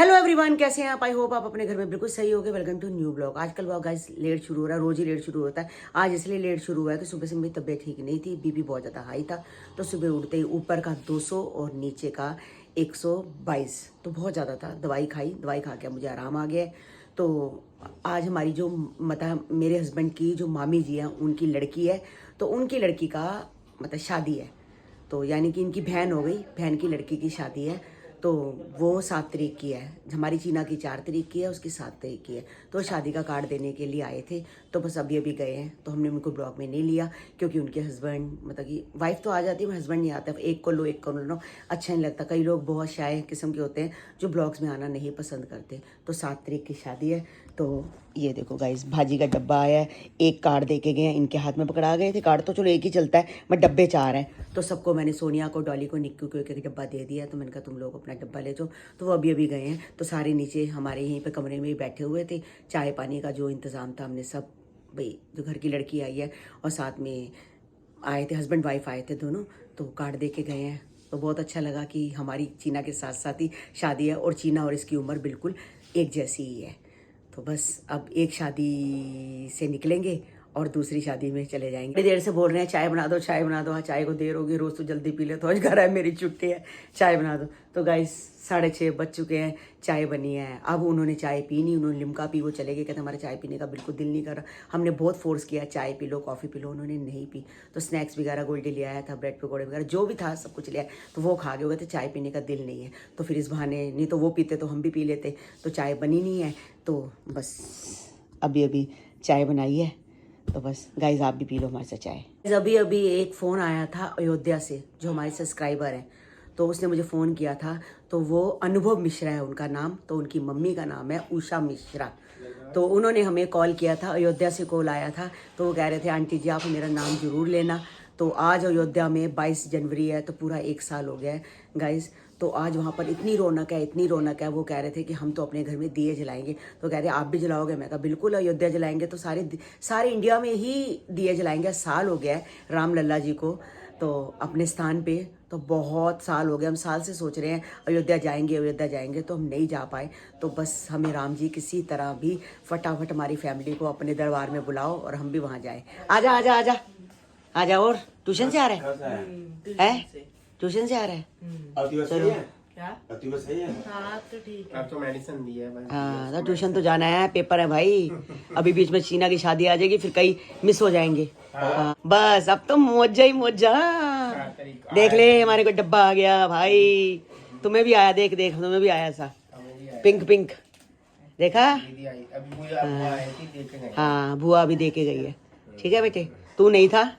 Hello everyone, कैसे हैं आप? आई होप आप अपने घर में बिल्कुल सही होगे। Welcome to new blog. आजकल ब्लॉग गाइस लेट शुरू हो रहा है, रोज ही लेट शुरू होता है। आज इसलिए लेट शुरू हुआ है कि सुबह से मेरी तबीयत ठीक नहीं थी, बीपी बहुत ज़्यादा हाई था। तो सुबह उठते ही ऊपर का 200 और नीचे का 122 तो बहुत ज़्यादा था। दवाई खाई, दवाई खा के मुझे आराम आ गया है। तो आज हमारी जो मतलब मेरे हस्बैंड की जो मामी जी हैं उनकी लड़की है, तो उनकी लड़की का मतलब शादी है। तो यानी कि इनकी बहन हो गई, बहन की लड़की की शादी है। तो वो 7 तारीख की है, हमारी चीना की 4 तारीख की है, उसकी 7 तारीख की है। तो शादी का कार्ड देने के लिए आए थे, तो बस अभी अभी गए हैं। तो हमने उनको ब्लॉग में नहीं लिया क्योंकि उनके हस्बैंड मतलब कि वाइफ तो आ जाती है, हस्बैंड नहीं आता। एक को लो एक को लो, अच्छा नहीं लगता। कई लोग बहुत शाय किस्म के होते हैं जो ब्लॉग्स में आना नहीं पसंद करते। तो 7 तारीख की शादी है। तो ये देखो गाइस, भाजी का डब्बा आया है, एक कार्ड दे के गए हैं, इनके हाथ में पकड़ा गए थे। कार्ड तो चलो एक ही चलता है, बट डब्बे 4 हैं। तो सबको मैंने सोनिया को, डॉली को, निक्कू को एक एक डब्बा दे दिया। तो मैंने कहा तुम लोग अपना डब्बा ले जाओ। तो वो अभी अभी गए हैं। तो सारे नीचे हमारे यहीं पे कमरे में ही बैठे हुए थे। चाय पानी का जो इंतज़ाम था हमने सब, भाई जो घर की लड़की आई है और साथ में आए थे, हस्बैंड वाइफ आए थे दोनों, तो कार्ड दे के गए हैं। तो बहुत अच्छा लगा कि हमारी चीना के साथ साथ ही शादी है और चीना और इसकी उम्र बिल्कुल एक जैसी ही है। तो बस अब एक शादी से निकलेंगे और दूसरी शादी में चले जाएंगे। बड़ी देर से बोल रहे हैं चाय बना दो, चाय बना दो। हाँ, चाय को देर होगी, रोज़ तो जल्दी पी ले, तो आज घर है मेरी छुट्टी है, चाय बना दो। तो गाइस 6:30 बज चुके हैं, चाय बनी है। अब उन्होंने चाय पी नहीं, उन्होंने लिमका पी, वो चले गए। कहते हमारा चाय पीने का बिल्कुल दिल नहीं कर रहा। हमने बहुत फोर्स किया चाय P low, coffee P low, उन्होंने नहीं पी। तो स्नैक्स वगैरह गोल्डी ले आया था, ब्रेड पकौड़े वगैरह जो भी था सब कुछ ले आया। तो वो खा के, वो कहते चाय पीने का दिल नहीं है। तो फिर इस बहाने, नहीं तो वो पीते तो हम भी पी लेते। तो चाय बनी नहीं है, तो बस अभी अभी चाय बनाई है। तो बस गाइज आप भी पी लो हमारे साथ चाय। अभी अभी एक फ़ोन आया था अयोध्या से, जो हमारे सब्सक्राइबर हैं। तो उसने मुझे फ़ोन किया था। तो वो अनुभव मिश्रा है उनका नाम, तो उनकी मम्मी का नाम है उषा मिश्रा। तो उन्होंने हमें कॉल किया था, अयोध्या से कॉल आया था। तो वो कह रहे थे आंटी जी आप मेरा नाम ज़रूर लेना। तो आज अयोध्या में 22 जनवरी है, तो पूरा 1 साल हो गया है गाइज। तो आज वहाँ पर इतनी रौनक है, इतनी रौनक है। वो कह रहे थे कि हम तो अपने घर में दिए जलाएंगे। तो कह रहे आप भी जलाओगे? मैं कहा बिल्कुल, अयोध्या जलाएंगे तो सारे इंडिया में ही दिए जलाएंगे। साल हो गया है राम लल्ला जी को तो अपने स्थान पे, तो बहुत साल हो गए। हम साल से सोच रहे हैं अयोध्या जाएंगे, अयोध्या जाएंगे, तो हम नहीं जा पाए। तो बस हमें राम जी किसी तरह भी फटाफट हमारी फैमिली को अपने दरबार में बुलाओ और हम भी वहाँ जाएँ। आजा आजा आजा आजा। और ट्यूशन से आ रहे हैं? ट्यूशन से आ रहा है? चलो सही है। हाँ तो ठीक है। अब तो मेडिसिन दी है। हाँ, तो ट्यूशन तो जाना है, पेपर है भाई। अभी बीच में चीना की शादी आ जाएगी, फिर कई मिस हो जाएंगे। हाँ, बस अब तो मौजा ही मौजा। देख ले हमारे को डब्बा आ गया भाई। तुम्हें भी आया, देख देख तुम्हें भी आया सा पिंक पिंक, देखा? हाँ, बुआ भी दे के गई है। ठीक है बेटे, तू नहीं था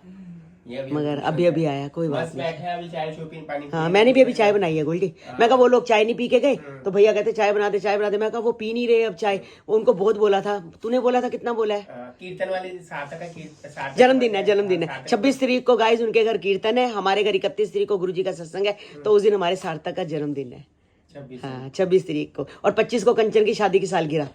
मगर अभी अभी आया, कोई बात नहीं। अभी चाय हाँ, मैंने भी अभी चाय बनाई है गोल्डी। मैं कहा वो लोग चाय नहीं पी के गए, तो भैया कहते चाय बना दे, चाय बना दे। मैं कहा वो पी नहीं रहे अब चाय। उनको बहुत बोला था, तूने बोला था, कितना बोला है? कीर्तन वाले सार्थक जन्मदिन है, जन्मदिन है 26 तारीख को गाइज। उनके घर कीर्तन है, हमारे घर 31 तारीख को गुरु जी का सत्संग है। तो उस दिन हमारे सार्थक का जन्मदिन है। हाँ, 26 तारीख को। और 25 को कंचन की शादी की सालगिरह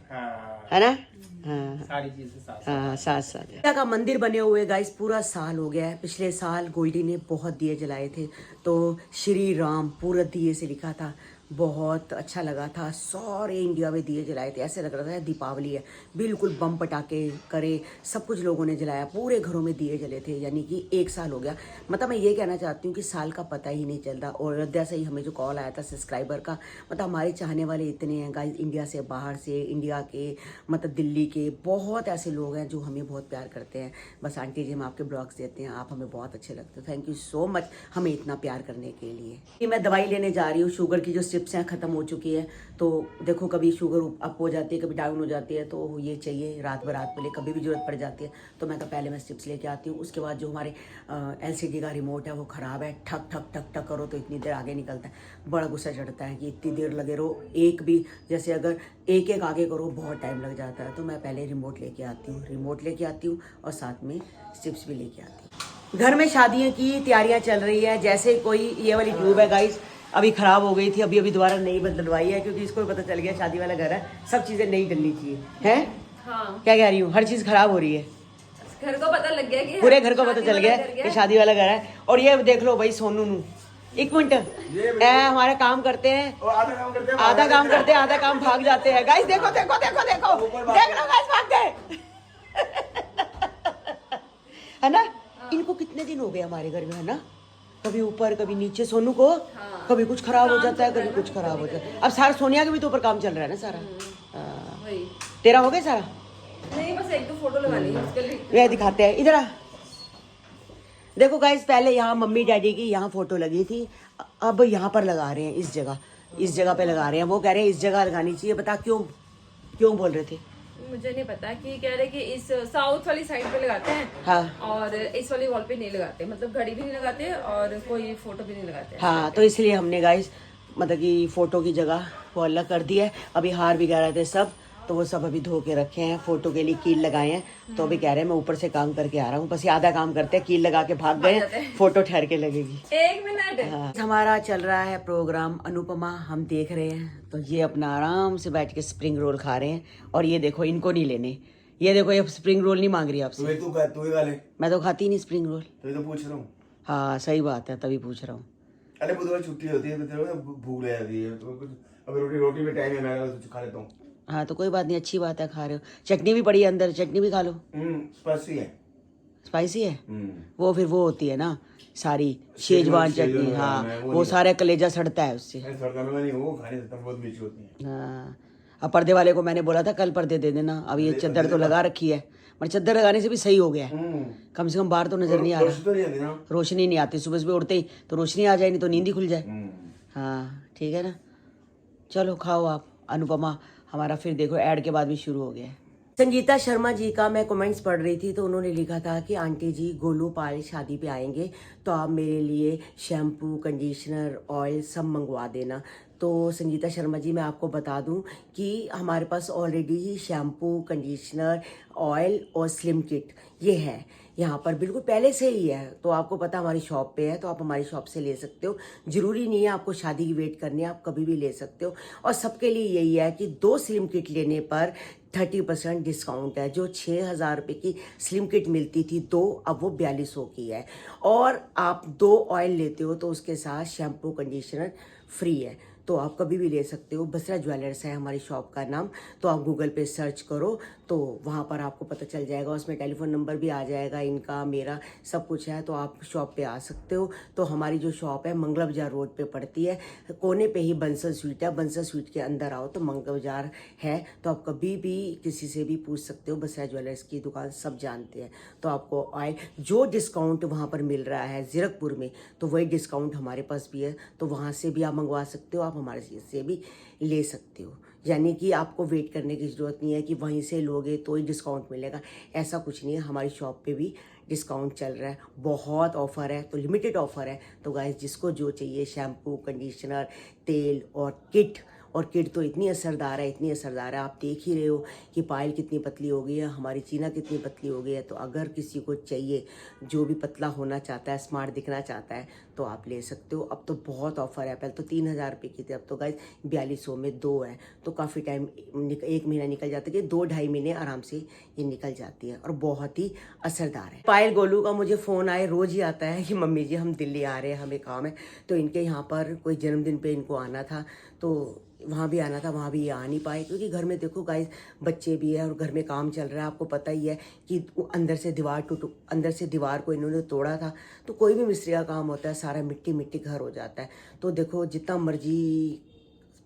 है ना। हाँ, सारी चीजें हाँ, साथ साथ का मंदिर बने हुए गाइस पूरा साल हो गया है। पिछले साल गोल्डी ने बहुत दिए जलाए थे, तो श्री राम पूरा दिए से लिखा था, बहुत अच्छा लगा था। सारे इंडिया में दिए जलाए थे, ऐसे लग रहा था दीपावली है। बिल्कुल बम पटाखे करे, सब कुछ लोगों ने जलाया, पूरे घरों में दिए जले थे। यानी कि 1 साल हो गया। मतलब मैं ये कहना चाहती हूँ कि साल का पता ही नहीं चलता। और अयोध्या से ही हमें जो कॉल आया था सब्सक्राइबर का, मतलब हमारे चाहने वाले इतने हैं गाइस, इंडिया से, बाहर से, इंडिया के, मतलब दिल्ली के, बहुत ऐसे लोग हैं जो हमें बहुत प्यार करते हैं। बस आंटी जी हम आपके ब्लॉग्स देते हैं, आप हमें बहुत अच्छे लगते हो। थैंक यू सो मच हमें इतना प्यार करने के लिए। मैं दवाई लेने जा रही हूँ, शुगर की जो स्ट्रिप्स हैं ख़त्म हो चुकी है। तो देखो कभी शुगर अप हो जाती है, कभी डाउन हो जाती है, तो ये चाहिए रात बरात पहले, कभी भी जरूरत पड़ जाती है। तो मैं कहा पहले मैं स्ट्रिप्स लेके आती हूँ। उसके बाद जो हमारे LCD का रिमोट है वो ख़राब है, ठक ठक ठक ठक करो तो इतनी देर आगे निकलता है। बड़ा गुस्सा चढ़ता है कि इतनी देर लगे रहो, एक भी जैसे अगर एक एक आगे करो बहुत टाइम लग जाता है। तो मैं पहले रिमोट लेके आती हूँ, और साथ में स्ट्रिप्स भी लेके आती हूँ। घर में शादियों की तैयारियां चल रही है। जैसे कोई ये वाली ट्यूब है गाइस, अभी खराब हो गई थी, अभी अभी दोबारा नई बदलवाई है क्योंकि इसको पता चल गया शादी वाला घर है, सब चीजें नई डलनी चाहिए है। हाँ। क्या कह रही हूँ, हर चीज खराब हो रही है। घर को पता लग गया कि पूरे घर को पता चल गया कि शादी वाला घर है। और ये देख लो भाई, सोनू एक मिनट, हमारा काम करते हैं, आधा काम करते हैं, आधा काम करते हैं, आधा काम भाग जाते हैं। गाइस देखो देखो देखो देखो देख लो गाइस, भाग गए है ना। इनको कितने दिन हो गए हमारे घर में, है ना, कभी ऊपर कभी नीचे। सोनू को कभी कुछ खराब हो जाता है, कभी कुछ खराब हो जाता है। अब सारा सोनिया के भी तो ऊपर काम चल रहा है ना सारा। तेरा हो गया सारा? नहीं, बस एक दो फोटो लगा ली उसके लिए। ये दिखाते हैं, इधर आ। देखो गाइस, पहले यहाँ मम्मी डैडी की यहाँ फोटो लगी थी, अब यहाँ पर लगा रहे हैं, इस जगह पे लगा रहे हैं। वो कह रहे हैं इस जगह लगानी चाहिए। बता क्यों बोल रहे थे? मुझे नहीं पता कि कह रहे कि इस साउथ वाली साइड पे लगाते हैं। हाँ, और इस वाली वॉल पे नहीं लगाते, मतलब घड़ी भी नहीं लगाते और कोई फोटो भी नहीं लगाते। हाँ, तो इसलिए हमने गाइस मतलब कि फोटो की जगह वो अलग कर दी है। अभी हार भी कह रहे थे सब, तो वो सब अभी धो के रखे हैं, फोटो के लिए कील लगाए हैं। तो अभी कह रहे हैं मैं ऊपर से काम करके आ रहा हूँ, बस ये आधा काम करते हैं, कील लगा के भाग गए, फोटो ठहर के लगेगी। 1 मिनट। हाँ। हमारा चल रहा है प्रोग्राम अनुपमा, हम देख रहे हैं। तो ये अपना आराम से बैठ के स्प्रिंग रोल खा रहे हैं। और ये देखो, इनको नहीं लेने, ये देखो ये स्प्रिंग रोल नहीं मांग रही आपसे। तू खा ले। मैं तो खाती नहीं स्प्रिंग रोल। तो पूछ रहा हूँ। हाँ सही बात है, तभी पूछ रहा हूँ। अरे बुधवार छुट्टी होती है तो भूख लग जाती है, तो अब रोटी में टाइम है, मैं तो खा लेता हूँ। हाँ तो कोई बात नहीं, अच्छी बात है, खा रहे हो। चटनी भी पड़ी है अंदर, चटनी भी खा लो। स्पाइसी है। स्पाइसी है वो, फिर वो होती है ना सारी शेजवान चटनी। हाँ, वो सारा कलेजा सड़ता है उससे। वो खाने से बहुत मिर्ची होती है। हाँ, अब पर्दे वाले को मैंने बोला था कल पर्दे दे देना। अब ये चद्दर तो लगा रखी है, पर चद्दर लगाने से भी सही हो गया है। कम से कम बाहर तो नजर नहीं आ रहा, रोशनी नहीं आती। सुबह सुबह उठते ही तो रोशनी आ जाए, नहीं तो नींद ही खुल जाए। हाँ ठीक है ना, चलो खाओ आप। अनुपमा हमारा फिर देखो ऐड के बाद भी शुरू हो गया है। संगीता शर्मा जी का मैं कमेंट्स पढ़ रही थी, तो उन्होंने लिखा था कि आंटी जी गोलू पाल शादी पे आएंगे तो आप मेरे लिए शैम्पू, कंडीशनर, ऑयल सब मंगवा देना। तो संगीता शर्मा जी, मैं आपको बता दूं कि हमारे पास ऑलरेडी ही शैम्पू, कंडीशनर, ऑयल और स्लिम किट ये है यहाँ पर, बिल्कुल पहले से ही है। तो आपको पता हमारी शॉप पे है, तो आप हमारी शॉप से ले सकते हो। ज़रूरी नहीं है आपको शादी की वेट करनी है, आप कभी भी ले सकते हो। और सबके लिए यही है कि 2 स्लिम किट लेने पर 30% डिस्काउंट है। जो 6,000 रुपये की स्लिम किट मिलती थी 2, अब वो 4200 की है। और आप 2 ऑयल लेते हो तो उसके साथ शैम्पू, कंडीशनर फ्री है। तो आप कभी भी ले सकते हो। बसरा ज्वेलर्स है हमारी शॉप का नाम, तो आप गूगल पे सर्च करो तो वहाँ पर आपको पता चल जाएगा। उसमें टेलीफोन नंबर भी आ जाएगा, इनका मेरा सब कुछ है। तो आप शॉप पे आ सकते हो। तो हमारी जो शॉप है मंगला बाजार रोड पे पड़ती है, कोने पे ही बंसल स्वीट है। बंसल स्वीट के अंदर आओ तो मंगला बाजार है, तो आप कभी भी किसी से भी पूछ सकते हो। बसरा ज्वेलर्स की दुकान सब जानते हैं। तो आपको आए जो डिस्काउंट वहाँ पर मिल रहा है जीरकपुर में, तो वही डिस्काउंट हमारे पास भी है। तो वहाँ से भी आप मंगवा सकते हो, आप हमारे से भी ले सकते हो। यानी कि आपको वेट करने की ज़रूरत नहीं है कि वहीं से लोगे तो ही डिस्काउंट मिलेगा, ऐसा कुछ नहीं है। हमारी शॉप पे भी डिस्काउंट चल रहा है, बहुत ऑफ़र है, तो लिमिटेड ऑफ़र है। तो गाइस, जिसको जो चाहिए शैम्पू, कंडीशनर, तेल और किट, और किट तो इतनी असरदार है, इतनी असरदार है। आप देख ही रहे हो कि पायल कितनी पतली हो गई है, हमारी चीना कितनी पतली हो गई है। तो अगर किसी को चाहिए, जो भी पतला होना चाहता है, स्मार्ट दिखना चाहता है, तो आप ले सकते हो। अब तो बहुत ऑफर है, पहले तो 3,000 रुपये की थी, अब तो गाइस 4200 में 2 है। तो काफ़ी टाइम 1 महीना निकल जाता है कि 2-2.5 महीने आराम से ये निकल जाती है, और बहुत ही असरदार है। पायल गोलू का मुझे फ़ोन आए, रोज़ ही आता है कि मम्मी जी हम दिल्ली आ रहे हैं, हमें काम है। तो इनके यहाँ पर कोई जन्मदिन पे इनको आना था, तो वहाँ भी आना था, वहाँ भी ये आ नहीं पाए क्योंकि घर में देखो गाइस बच्चे भी है और घर में काम चल रहा है। आपको पता ही है कि अंदर से दीवार को इन्होंने तोड़ा था। तो कोई भी मिस्त्री का काम होता है, सारा मिट्टी मिट्टी घर हो जाता है। तो देखो जितना मर्जी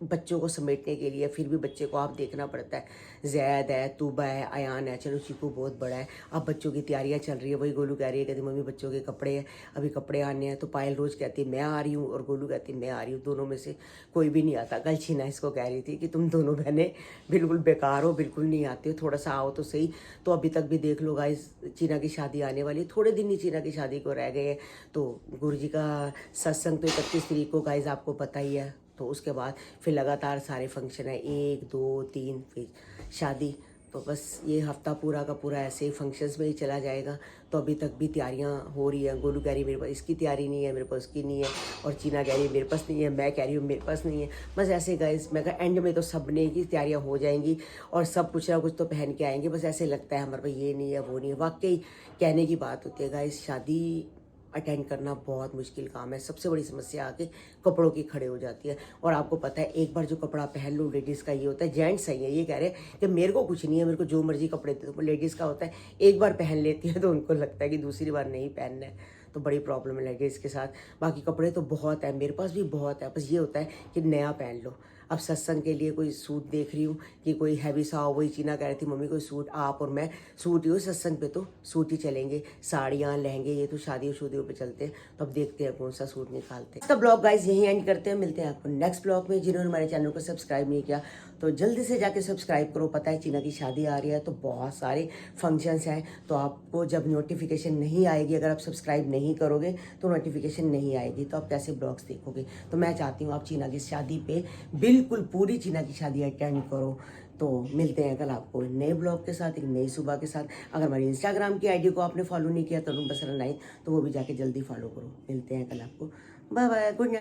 बच्चों को समेटने के लिए, फिर भी बच्चे को आप देखना पड़ता है। जैद है, तूबा है, अयान है, चलो चीकू बहुत बड़ा है। अब बच्चों की तैयारियां चल रही है। वही गोलू कह रही है, कहती मम्मी बच्चों के कपड़े हैं, अभी कपड़े आने हैं। तो पायल रोज़ कहती है मैं आ रही हूँ, और गोलू कहती है मैं आ रही हूँ। दोनों में से कोई भी नहीं आता। कल छीना इसको कह रही थी कि तुम दोनों बहनें बिल्कुल बेकार हो, बिल्कुल नहीं आती हो, थोड़ा सा आओ तो सही। तो अभी तक भी देख लो गाइस, चीना की शादी आने वाली, थोड़े दिन ही चीना की शादी को रह गए हैं। तो गुरु जी का सत्संग तो 31 तारीख को गाइस आपको पता ही है। तो उसके बाद फिर लगातार सारे फंक्शन है, 1, 2, 3 फिर शादी। तो बस ये हफ्ता पूरा का पूरा ऐसे ही फंक्शंस में ही चला जाएगा। तो अभी तक भी तैयारियां हो रही हैं। गोलू कह रही मेरे पास इसकी तैयारी नहीं है, मेरे पास उसकी नहीं है, और चीना कह रही है मेरे पास नहीं है, मैं कह रही हूँ मेरे पास नहीं है। बस ऐसे गाइस, मैं कहा एंड में तो सबने की तैयारियां हो जाएंगी और सब कुछ ना कुछ तो पहन के आएंगे। बस ऐसे लगता है हमारे पास ये नहीं है, वो नहीं है। वाकई कहने की बात होती है गाइस, शादी अटेंड करना बहुत मुश्किल काम है। सबसे बड़ी समस्या आके कपड़ों की खड़े हो जाती है। और आपको पता है एक बार जो कपड़ा पहन लो लेडीज़ का ये होता है, जेंट्स सही है ये कह रहे हैं कि मेरे को कुछ नहीं है, मेरे को जो मर्जी कपड़े दे दो, लेडीज़ का होता है एक बार पहन लेती है तो उनको लगता है कि दूसरी बार नहीं पहनना है, तो बड़ी प्रॉब्लम है लेडीज़ के साथ। बाकी कपड़े तो बहुत है, मेरे पास भी बहुत है, बस ये होता है कि नया पहन लो। अब सत्संग के लिए कोई सूट देख रही हूँ कि कोई हैवी सा हो, वही चीना कह रही थी मम्मी कोई सूट, आप और मैं सूट ही हो, सत्संग पे तो सूट ही चलेंगे, साड़ियाँ लहंगे ये तो शादियों शुदियों पे चलते हैं। तो अब देखते हैं कौन सा सूट निकालते हैं। इसका ब्लॉग गाइज यहीं एंड करते हैं, मिलते हैं आपको नेक्स्ट ब्लॉग में। जिन्होंने हमारे चैनल को सब्सक्राइब नहीं किया तो जल्दी से जाके सब्सक्राइब करो। पता है चीना की शादी आ रही है तो बहुत सारे फंक्शंस हैं, तो आपको जब नोटिफिकेशन नहीं आएगी, अगर आप सब्सक्राइब नहीं करोगे तो नोटिफिकेशन नहीं आएगी, तो आप कैसे ब्लॉग्स देखोगे। तो मैं चाहती हूँ आप चीना की शादी पे बिल्कुल पूरी चीना की शादी अटेंड करो। तो मिलते हैं कल आपको नए ब्लॉग के साथ, एक नई सुबह के साथ। अगर हमारी इंस्टाग्राम की आईडी को आपने फॉलो नहीं किया तो बसरा 9 तो वो भी जाके जल्दी फॉलो करो। मिलते हैं कल आपको, बाय बाय, गुड नाइट।